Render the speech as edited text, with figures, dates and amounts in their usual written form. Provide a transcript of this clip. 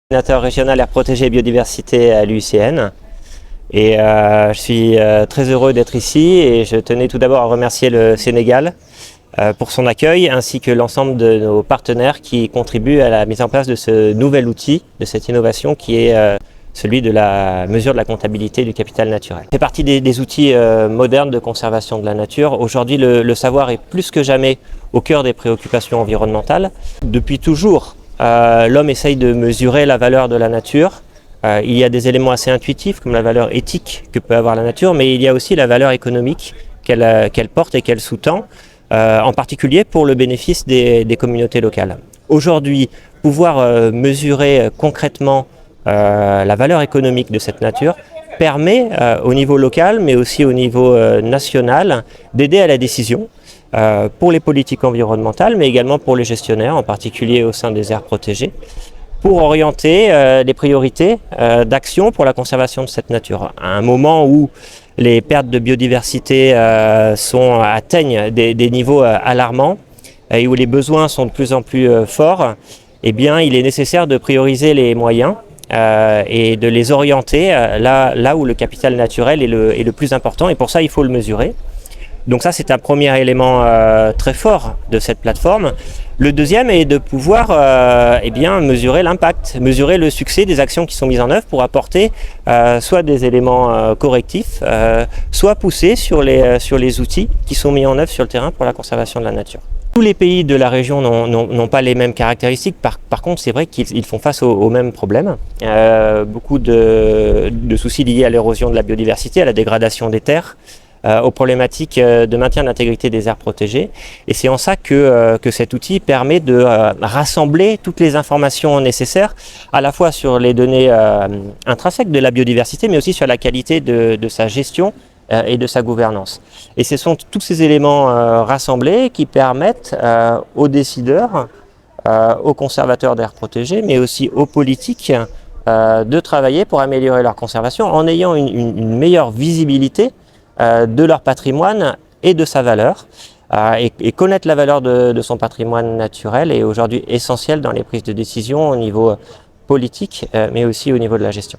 Coordinateur régional aire protégée et biodiversité à l'UICN et je suis très heureux d'être ici et je tenais tout d'abord à remercier le Sénégal pour son accueil ainsi que l'ensemble de nos partenaires qui contribuent à la mise en place de ce nouvel outil, de cette innovation qui est celui de la mesure de la comptabilité du capital naturel. Ça fait partie des outils modernes de conservation de la nature. Aujourd'hui, le savoir est plus que jamais au cœur des préoccupations environnementales. Depuis toujours, l'homme essaye de mesurer la valeur de la nature. Il y a des éléments assez intuitifs comme la valeur éthique que peut avoir la nature, mais il y a aussi la valeur économique qu'elle porte et qu'elle sous-tend, en particulier pour le bénéfice des communautés locales. Aujourd'hui, pouvoir mesurer concrètement la valeur économique de cette nature permet au niveau local, mais aussi au niveau national, d'aider à la décision pour les politiques environnementales, mais également pour les gestionnaires, en particulier au sein des aires protégées, pour orienter les priorités d'action pour la conservation de cette nature. À un moment où les pertes de biodiversité atteignent des niveaux alarmants et où les besoins sont de plus en plus forts, eh bien, il est nécessaire de prioriser les moyens et de les orienter là où le capital naturel est le plus important, et pour ça il faut le mesurer. Donc ça, c'est un premier élément très fort de cette plateforme. Le deuxième est de pouvoir mesurer l'impact, mesurer le succès des actions qui sont mises en œuvre pour apporter soit des éléments correctifs, soit pousser sur les outils qui sont mis en œuvre sur le terrain pour la conservation de la nature. Tous les pays de la région n'ont pas les mêmes caractéristiques. Par contre, c'est vrai qu'ils font face aux mêmes problèmes. Beaucoup de soucis liés à l'érosion de la biodiversité, à la dégradation des terres, aux problématiques de maintien de l'intégrité des aires protégées. Et c'est en ça que cet outil permet de rassembler toutes les informations nécessaires, à la fois sur les données intrinsèques de la biodiversité, mais aussi sur la qualité de sa gestion et de sa gouvernance. Et ce sont tous ces éléments rassemblés qui permettent aux décideurs, aux conservateurs d'aires protégées, mais aussi aux politiques de travailler pour améliorer leur conservation en ayant une meilleure visibilité de leur patrimoine et de sa valeur. Et connaître la valeur de son patrimoine naturel est aujourd'hui essentiel dans les prises de décision au niveau politique, mais aussi au niveau de la gestion.